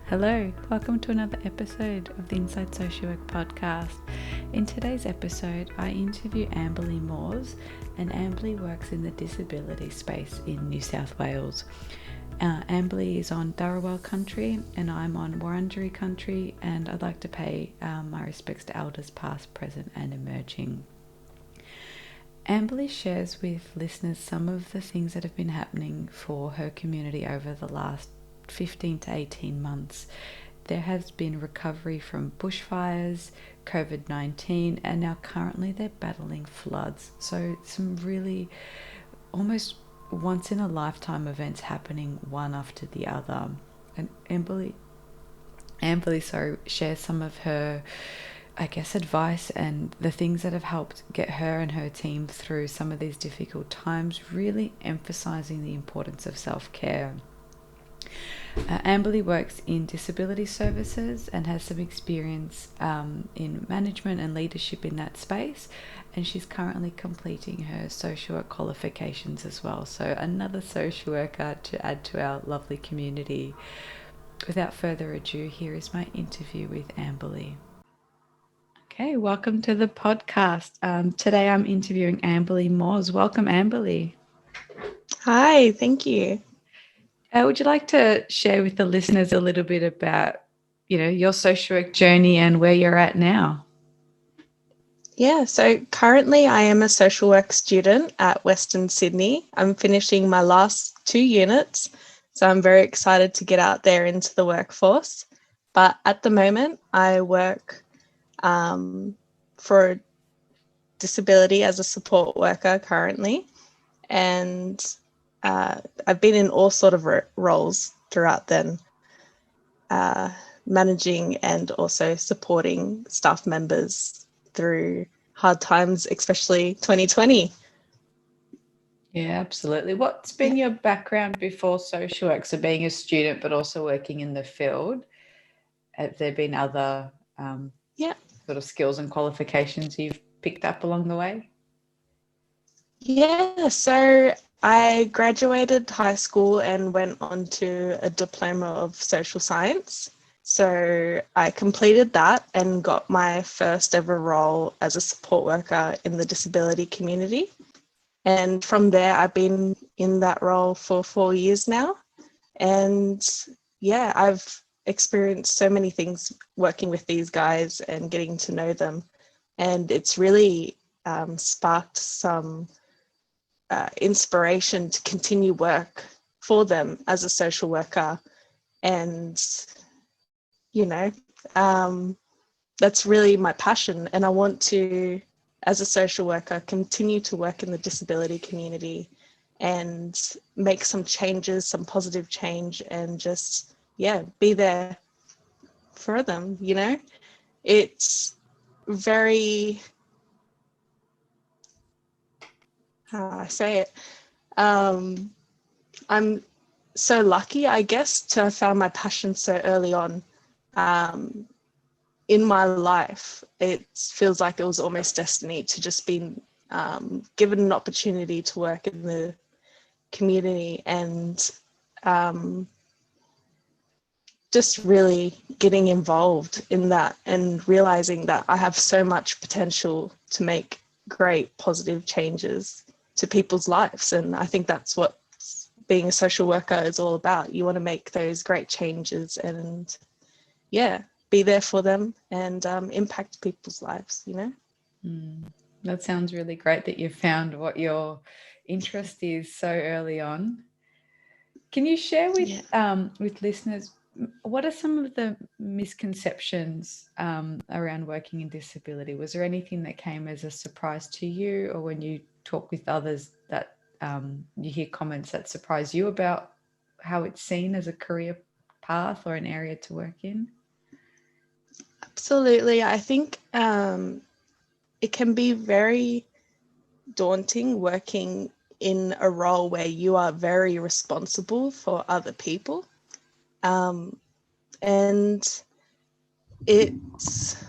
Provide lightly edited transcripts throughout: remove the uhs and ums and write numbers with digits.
Hello, welcome to another episode of the Inside Social Work podcast. In today's episode, I interview Amberly Moers, and Amberly works in the disability space in New South Wales. Amberly is on Dharawal country and I'm on Wurundjeri country, and I'd like to pay my respects to elders past, present and emerging. Amberly shares with listeners some of the things that have been happening for her community over the last 15 to 18 months. There has been recovery from bushfires, COVID-19, and now currently they're battling floods. So some really almost once in a lifetime events happening one after the other. And Amberly shares some of her advice and the things that have helped get her and her team through some of these difficult times, really emphasizing the importance of self-care. Amberly works in disability services and has some experience in management and leadership in that space, and she's currently completing her social work qualifications as well. So another social worker to add to our lovely community. Without further ado, here is my interview with Amberly. Okay, welcome to the podcast. Today I'm interviewing Amberly Moers. Welcome, Amberly. Hi, thank you. Would you like to share with the listeners a little bit about, your social work journey and where you're at now? Yeah, so currently I am a social work student at Western Sydney. I'm finishing my last 2 units, so I'm very excited to get out there into the workforce. But at the moment, I work for disability as a support worker currently, and I've been in all sort of roles throughout then, managing and also supporting staff members through hard times, especially 2020. Yeah, absolutely. What's been your background before social work? So being a student, but also working in the field. Have there been other sort of skills and qualifications you've picked up along the way? Yeah, so I graduated high school and went on to a diploma of social science. So I completed that and got my first ever role as a support worker in the disability community. And from there, I've been in that role for 4 years now. And yeah, I've experienced so many things working with these guys and getting to know them. And it's really sparked some inspiration to continue work for them as a social worker. And, that's really my passion. And I want to, as a social worker, continue to work in the disability community and make some changes, some positive change, and just, be there for them, It's very, how I say it, I'm so lucky, I guess, to have found my passion so early on in my life. It feels like it was almost destiny to just be given an opportunity to work in the community and just really getting involved in that and realizing that I have so much potential to make great positive changes to people's lives. And I think that's what being a social worker is all about. You want to make those great changes and be there for them and impact people's lives, That sounds really great that you found what your interest is so early on. Can you share with listeners, what are some of the misconceptions around working in disability? Was there anything that came as a surprise to you, or when you talk with others that you hear comments that surprise you about how it's seen as a career path or an area to work in? Absolutely. I think it can be very daunting working in a role where you are very responsible for other people. And it's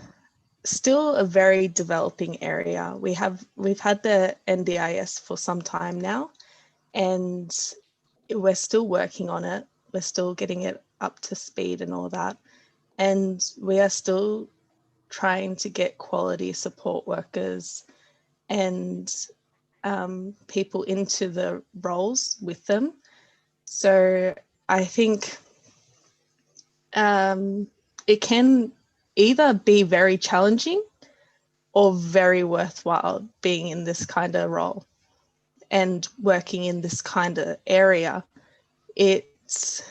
still a very developing area. We've had the NDIS for some time now, and we're still working on it. We're still getting it up to speed and all that. And we are still trying to get quality support workers and people into the roles with them. So I think it can either be very challenging or very worthwhile being in this kind of role and working in this kind of area. It's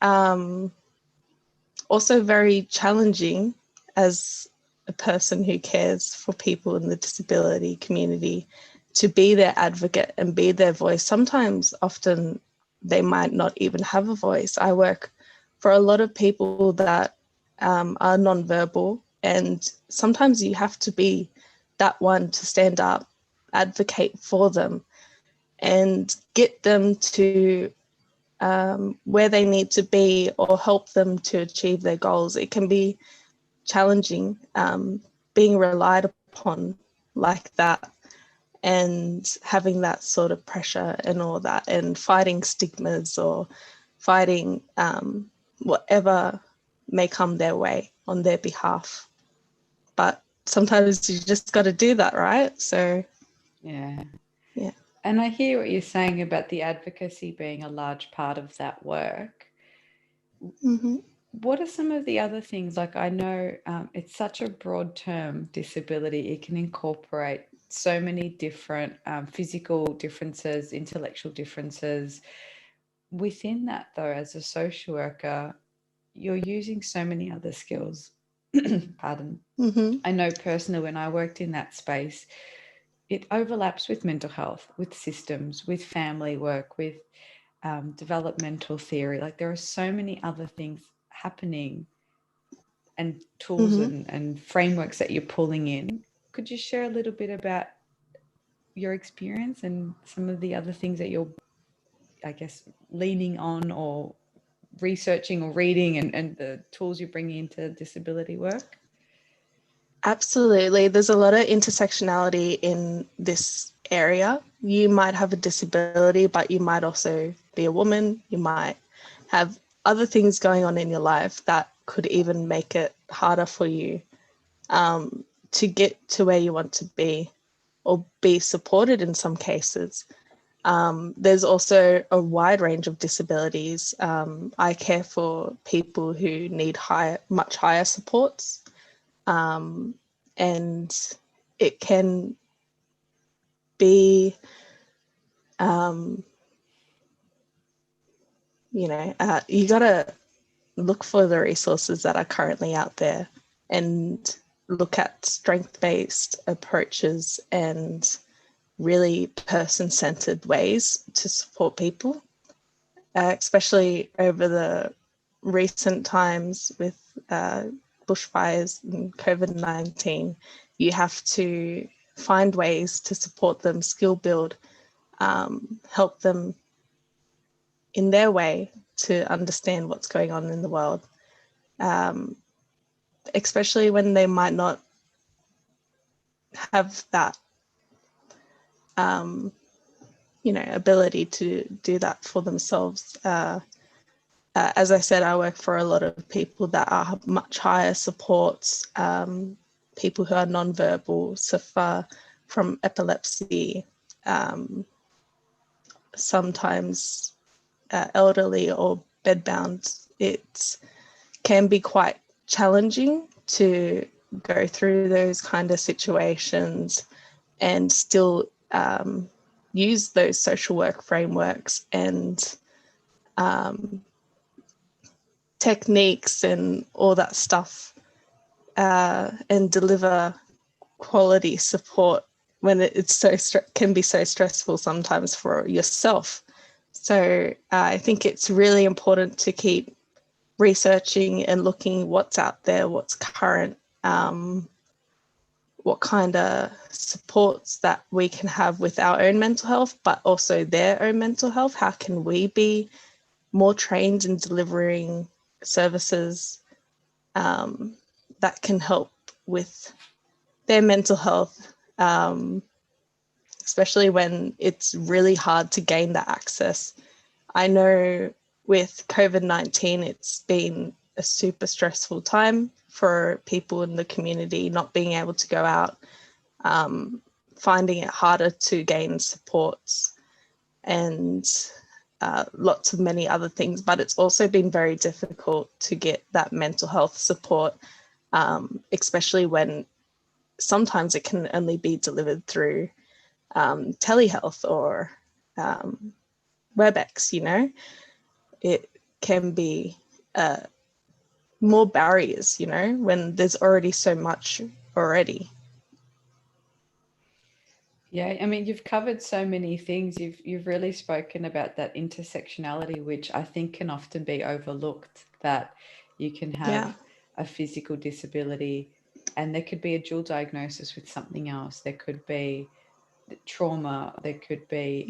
also very challenging as a person who cares for people in the disability community to be their advocate and be their voice. Sometimes, often, they might not even have a voice. I work for a lot of people that are nonverbal, and sometimes you have to be that one to stand up, advocate for them, and get them to where they need to be or help them to achieve their goals. It can be challenging being relied upon like that and having that sort of pressure and all that, and fighting stigmas or fighting whatever may come their way on their behalf. But sometimes you just got to do that, right? So Yeah. yeah. And I hear what you're saying about the advocacy being a large part of that work. Mm-hmm. What are some of the other things? Like, I know it's such a broad term, disability. It can incorporate so many different physical differences, intellectual differences. Within that, though, as a social worker, you're using so many other skills. Pardon. Mm-hmm. I know personally, when I worked in that space, it overlaps with mental health, with systems, with family work, with developmental theory. Like, there are so many other things happening and tools Mm-hmm. and frameworks that you're pulling in. Could you share a little bit about your experience and some of the other things that you're, I guess, leaning on or researching or reading, and the tools you're bringing into disability work? Absolutely. There's a lot of intersectionality in this area. You might have a disability, but you might also be a woman. You might have other things going on in your life that could even make it harder for you to get to where you want to be or be supported in some cases. There's also a wide range of disabilities. I care for people who need much higher supports. And it can be, you got to look for the resources that are currently out there and look at strength-based approaches and really person-centered ways to support people, especially over the recent times with bushfires and COVID-19. You have to find ways to support them, skill build, help them in their way to understand what's going on in the world, especially when they might not have that, ability to do that for themselves. As I said, I work for a lot of people that are much higher supports, people who are nonverbal, suffer from epilepsy, sometimes elderly or bedbound. It can be quite challenging to go through those kind of situations and still use those social work frameworks and techniques and all that stuff and deliver quality support when it's can be so stressful sometimes for yourself. So I think it's really important to keep researching and looking what's out there, what's current, what kind of supports that we can have with our own mental health, but also their own mental health. How can we be more trained in delivering services that can help with their mental health, especially when it's really hard to gain that access. I know with COVID-19, it's been a super stressful time for people in the community, not being able to go out, finding it harder to gain supports and lots of many other things. But it's also been very difficult to get that mental health support, especially when sometimes it can only be delivered through telehealth or WebEx, you know. It can be more barriers, you know, when there's already so much already. Yeah, I mean, you've covered so many things. You've really spoken about that intersectionality, which I think can often be overlooked, that you can have Yeah. a physical disability and there could be a dual diagnosis with something else. There could be trauma, there could be,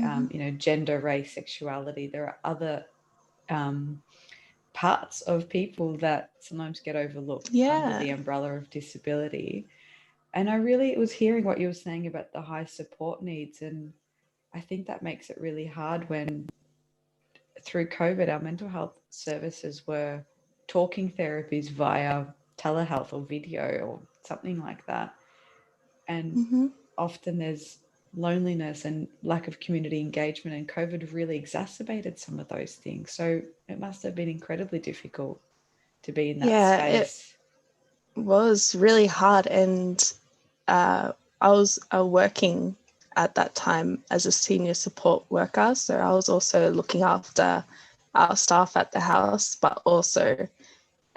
gender, race, sexuality. There are other parts of people that sometimes get overlooked under Yeah. the umbrella of disability. And I really was hearing what you were saying about the high support needs. And I think that makes it really hard when through COVID, our mental health services were talking therapies via telehealth or video or something like that. And often there's loneliness and lack of community engagement, and COVID really exacerbated some of those things. So it must have been incredibly difficult to be in that Yeah, it space. was really hard. And I was working at that time as a senior support worker. So I was also looking after our staff at the house, but also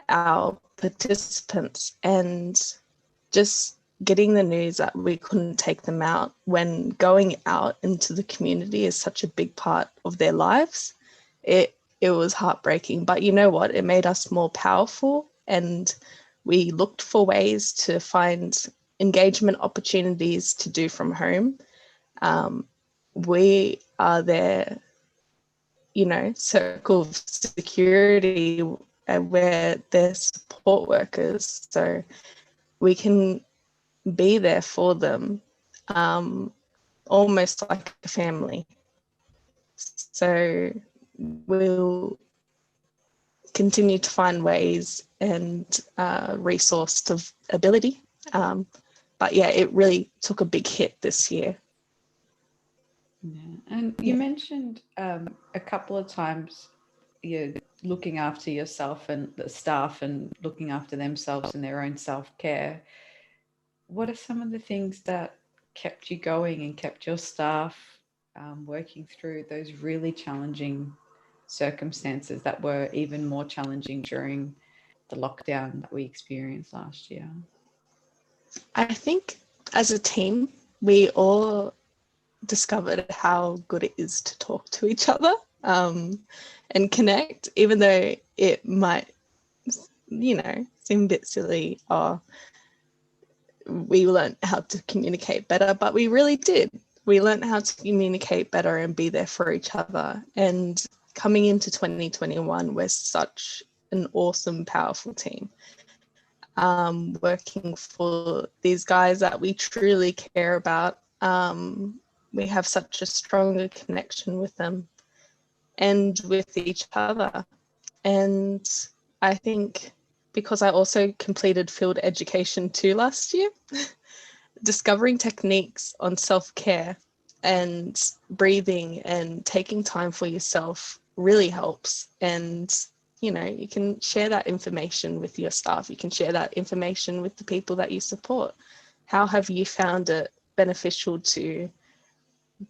our participants. And just getting the news that we couldn't take them out when going out into the community is such a big part of their lives. It was heartbreaking, but you know what? It made us more powerful, and we looked for ways to find engagement opportunities to do from home. We are their, circle of security, where they're support workers. So we can be there for them, almost like a family. So we'll continue to find ways and resource of ability. But yeah, it really took a big hit this year. Yeah. And you Yeah. mentioned a couple of times you're looking after yourself and the staff and looking after themselves and their own self-care. What are some of the things that kept you going and kept your staff working through those really challenging circumstances that were even more challenging during the lockdown that we experienced last year? I think as a team, we all discovered how good it is to talk to each other, and connect, even though it might, seem a bit silly, or we learned how to communicate better, but we really did. We learned how to communicate better and be there for each other. And coming into 2021, we're such an awesome, powerful team, working for these guys that we truly care about. We have such a stronger connection with them and with each other. And I think because I also completed field education too last year, discovering techniques on self-care and breathing and taking time for yourself really helps. And you can share that information with your staff, you can share that information with the people that you support. How have you found it beneficial to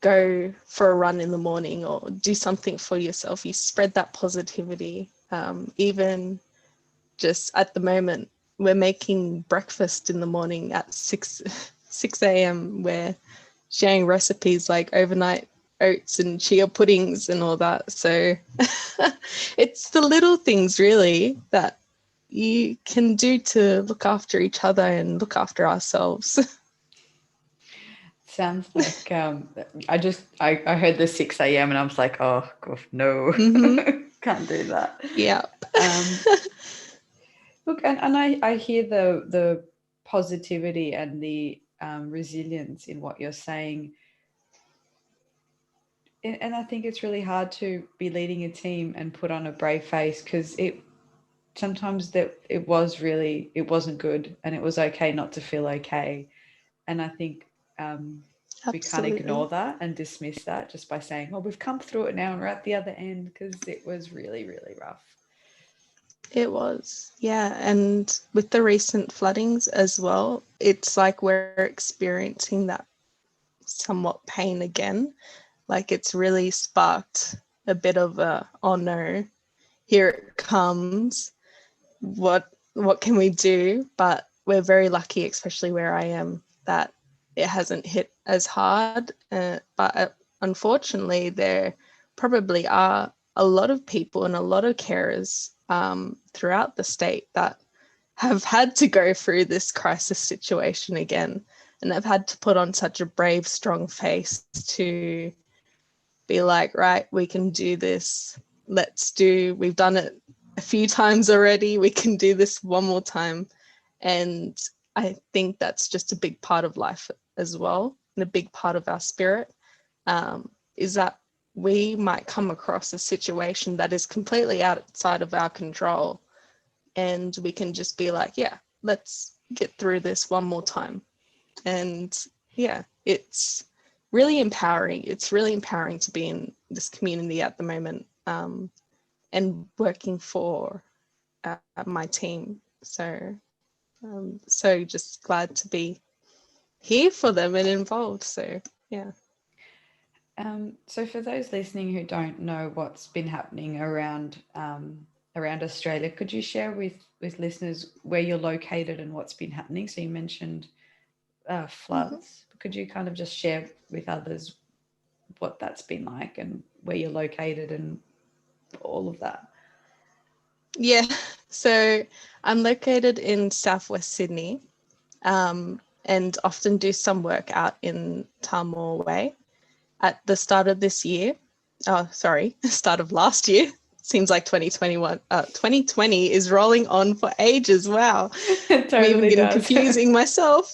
go for a run in the morning or do something for yourself? You spread that positivity. Even just at the moment, we're making breakfast in the morning at 6 a.m. We're sharing recipes like overnight oats and chia puddings and all that. So it's the little things really that you can do to look after each other and look after ourselves. Sounds like I heard the 6 a.m. and I was like, oh gosh, no, can't do that. Yeah. Look, and I hear the positivity and the resilience in what you're saying. And I think it's really hard to be leading a team and put on a brave face, because sometimes that it wasn't good, and it was okay not to feel okay. And I think we can't ignore Absolutely. that and dismiss that just by saying, "Oh, we've come through it now and we're at the other end," because it was really, really rough. It was, yeah. And with the recent floodings as well, it's like we're experiencing that somewhat pain again. Like it's really sparked a bit of a, oh no, here it comes. What can we do? But we're very lucky, especially where I am, that it hasn't hit as hard. But unfortunately, there probably are a lot of people and a lot of carers throughout the state that have had to go through this crisis situation again, and they've had to put on such a brave, strong face to be like, right, we can do this. We've done it a few times already. We can do this one more time. And I think that's just a big part of life as well. And a big part of our spirit is that we might come across a situation that is completely outside of our control. And we can just be like, yeah, let's get through this one more time. And yeah, it's really empowering. It's really empowering to be in this community at the moment, and working for my team. So just glad to be here for them and involved. So yeah. So for those listening who don't know what's been happening around Australia, could you share with listeners where you're located and what's been happening? So you mentioned Mm-hmm. floods. Could you kind of just share with others what that's been like and where you're located and all of that? Yeah. So I'm located in Southwest Sydney, and often do some work out in Tamor Way. At the start of this year, start of last year, seems like 2021, 2020 is rolling on for ages. Wow. It I'm even totally getting does. confusing myself.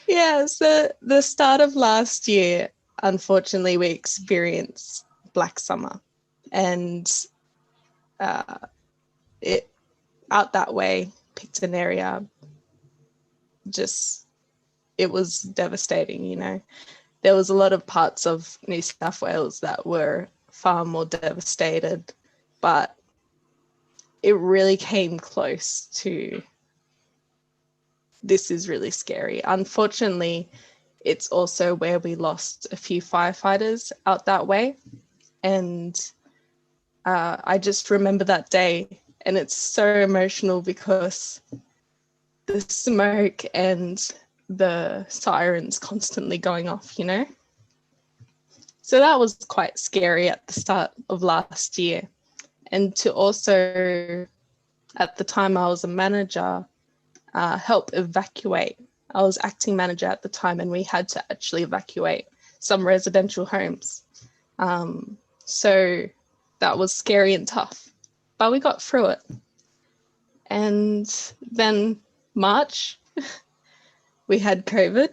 Yeah, so the start of last year, unfortunately, we experienced Black Summer, and uh, it out that way, picked an area, just it was devastating, you know. There was a lot of parts of New South Wales that were far more devastated, but it really came close to this is really scary. Unfortunately, it's also where we lost a few firefighters out that way. And I just remember that day, and it's so emotional because the smoke and the sirens constantly going off, you know? So that was quite scary at the start of last year. And to also, at the time I was a manager, help evacuate. I was acting manager at the time, and we had to actually evacuate some residential homes. So that was scary and tough, but we got through it. And then March, we had COVID.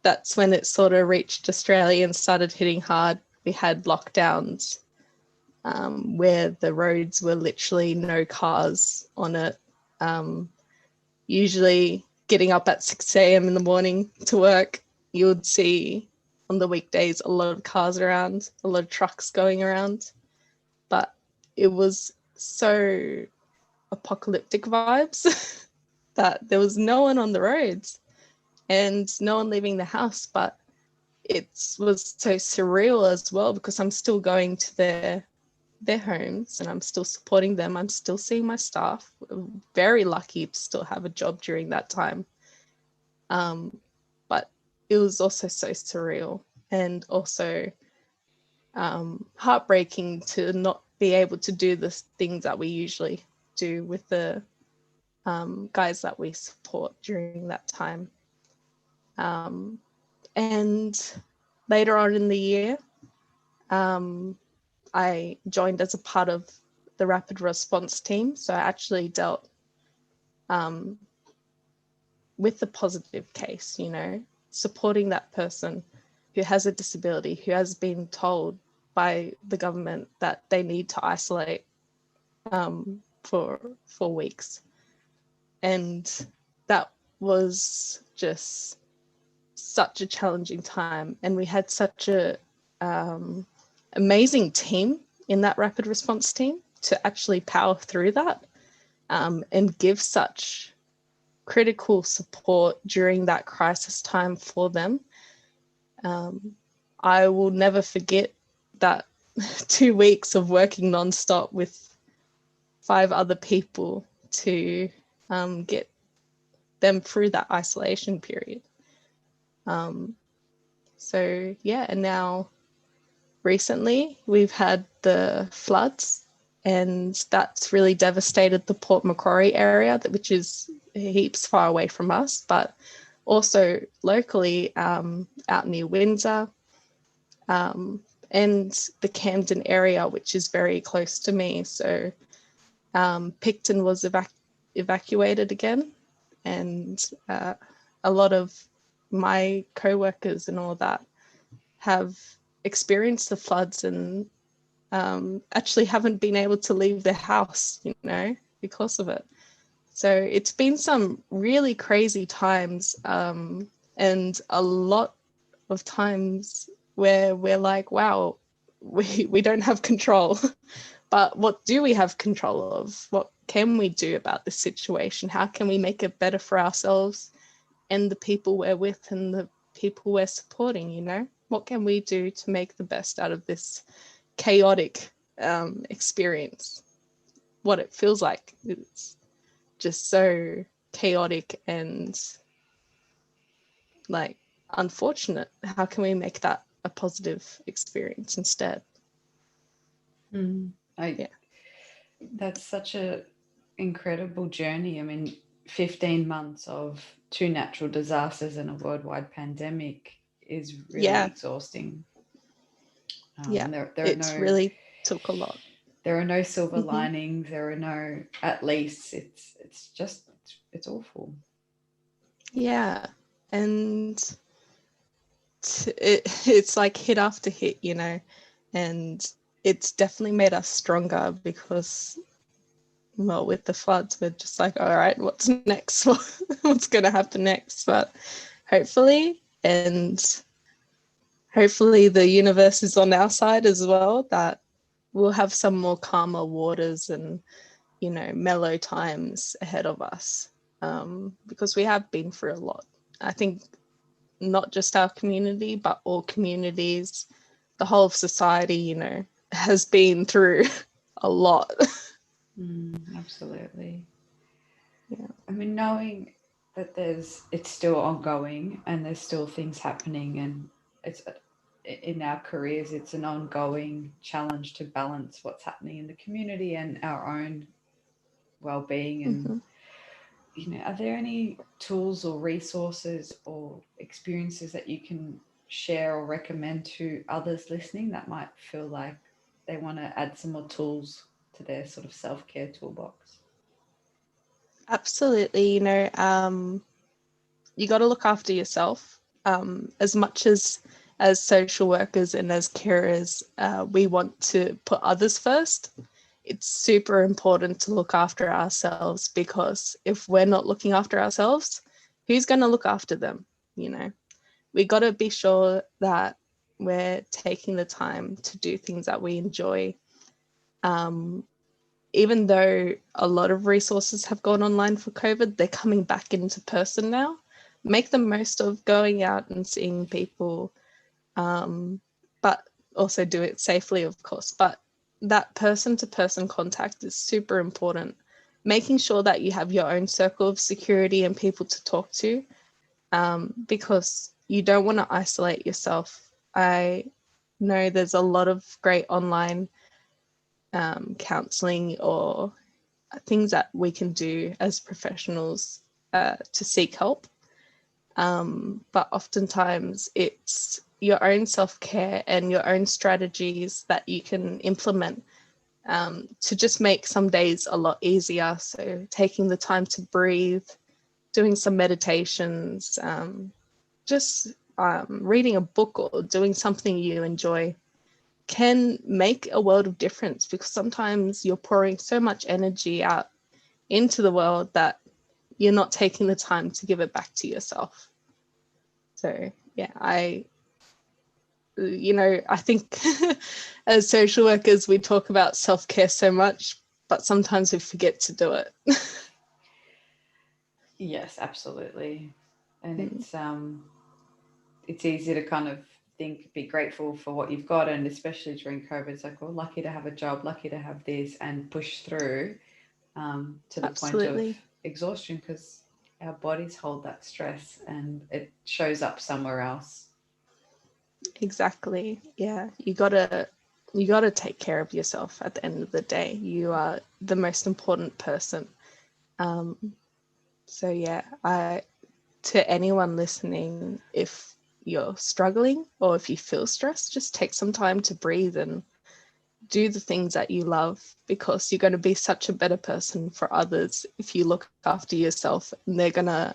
That's when it sort of reached Australia and started hitting hard. We had lockdowns, where the roads were literally no cars on it. Usually getting up at 6 a.m. in the morning to work, you would see on the weekdays a lot of cars around, a lot of trucks going around. But it was so apocalyptic vibes that there was no one on the roads and no one leaving the house. But it was so surreal as well, because I'm still going to their homes and I'm still supporting them. I'm still seeing my staff. I'm very lucky to still have a job during that time. But it was also so surreal, and also heartbreaking to not be able to do the things that we usually do with the guys that we support during that time. And later on in the year, I joined as a part of the rapid response team. So I actually dealt with the positive case, you know, supporting that person who has a disability, who has been told by the government that they need to isolate for 4 weeks. And that was just such a challenging time. And we had such a amazing team in that rapid response team to actually power through that and give such critical support during that crisis time for them. I will never forget that 2 weeks of working nonstop with 5 other people to get them through that isolation period. So yeah, and now recently we've had the floods, and that's really devastated the Port Macquarie area, which is heaps far away from us, but also locally out near Windsor and the Camden area, which is very close to me. So Picton was evacuated again, and a lot of my co-workers and all that have experienced the floods and actually haven't been able to leave their house, because of it. So it's been some really crazy times, and a lot of times where we're like, wow, we don't have control. But what do we have control of? What can we do about this situation? How can we make it better for ourselves and the people we're with and the people we're supporting, What can we do to make the best out of this chaotic experience? What it feels like. It's just so chaotic and like unfortunate. How can we make that a positive experience instead? Yeah. That's such a incredible journey. I mean, 15 months of 2 natural disasters and a worldwide pandemic is really exhausting. It's really took a lot. There are no silver linings. There are no, at least it's awful. Yeah. And it's like hit after hit, and it's definitely made us stronger because, well, with the floods, we're just like, all right, what's next? What's going to happen next? But hopefully the universe is on our side as well, that we'll have some more calmer waters and, mellow times ahead of us, because we have been through a lot. I think not just our community, but all communities, the whole of society, has been through a lot. Absolutely. Yeah. I mean, knowing that it's still ongoing and there's still things happening, and it's in our careers, it's an ongoing challenge to balance what's happening in the community and our own well-being. And are there any tools or resources or experiences that you can share or recommend to others listening that might feel like they want to add some more tools to their sort of self-care toolbox? Absolutely. You got to look after yourself. As much as social workers and as carers, we want to put others first. It's super important to look after ourselves, because if we're not looking after ourselves, who's going to look after them? We got to be sure that we're taking the time to do things that we enjoy. Even though a lot of resources have gone online for COVID, they're coming back into person now. Make the most of going out and seeing people, but also do it safely, of course. But that person-to-person contact is super important. Making sure that you have your own circle of security and people to talk to, because you don't want to isolate yourself. I know there's a lot of great online counseling or things that we can do as professionals to seek help. But oftentimes it's your own self-care and your own strategies that you can implement to just make some days a lot easier. So taking the time to breathe, doing some meditations, just reading a book or doing something you enjoy can make a world of difference, because sometimes you're pouring so much energy out into the world that you're not taking the time to give it back to yourself. So yeah, I think as social workers, we talk about self-care so much, but sometimes we forget to do it. Yes, absolutely. And it's easy to kind of be grateful for what you've got, and especially during COVID, it's like, well, lucky to have a job, lucky to have this, and push through to the point of Absolutely. exhaustion, because our bodies hold that stress and it shows up somewhere else. Exactly. Yeah. You gotta take care of yourself at the end of the day. You are the most important person. So yeah, to anyone listening, if you're struggling or if you feel stressed, just take some time to breathe and do the things that you love, because you're going to be such a better person for others if you look after yourself, and they're going to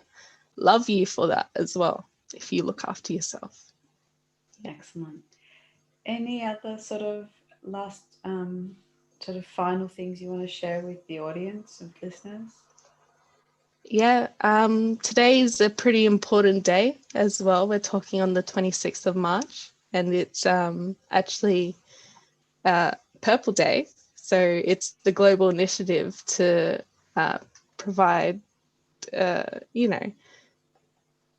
love you for that as well if you look after yourself. Excellent. Any other sort of last sort of final things you want to share with the audience of listeners? Yeah, today is a pretty important day as well. We're talking on the 26th of March, and it's actually Purple Day. So it's the global initiative to provide, you know,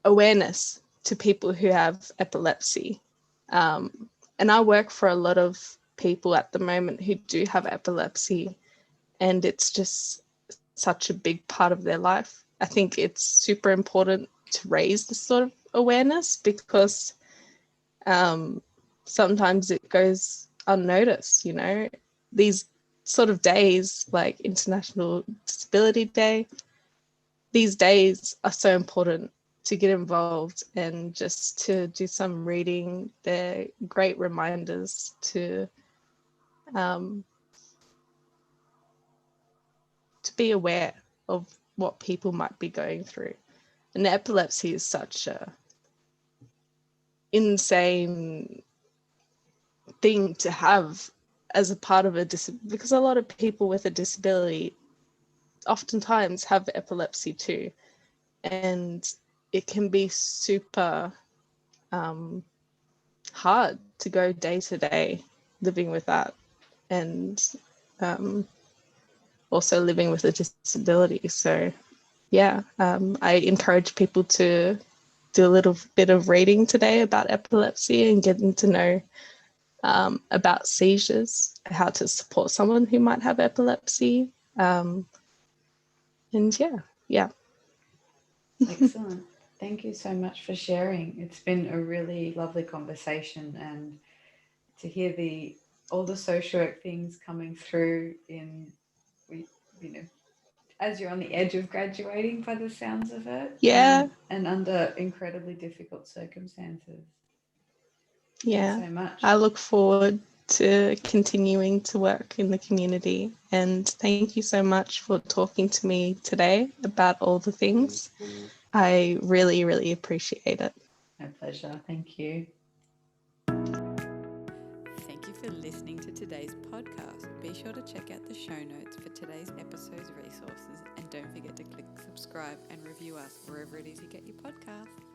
awareness to people who have epilepsy. And I work for a lot of people at the moment who do have epilepsy, and it's just such a big part of their life. I think it's super important to raise this sort of awareness, because sometimes it goes unnoticed, these sort of days like International Disability Day, these days are so important to get involved and just to do some reading. They're great reminders um, to be aware of what people might be going through. And epilepsy is such a insane thing to have as a part of because a lot of people with a disability oftentimes have epilepsy too, and it can be super hard to go day to day living with that, and also living with a disability. So yeah, I encourage people to do a little bit of reading today about epilepsy and getting to know about seizures, how to support someone who might have epilepsy. And yeah. Excellent. Thank you so much for sharing. It's been a really lovely conversation, and to hear all the social work things coming through you know, as you're on the edge of graduating by the sounds of it, Yeah, and under incredibly difficult circumstances. Thanks yeah. so much. I look forward to continuing to work in the community. And thank you so much for talking to me today about all the things. I really, really appreciate it. My pleasure. Thank you. Thank you for listening to today's podcast. Be sure to check out the show notes for today's episode's resources, and don't forget to click subscribe and review us wherever it is you get your podcast.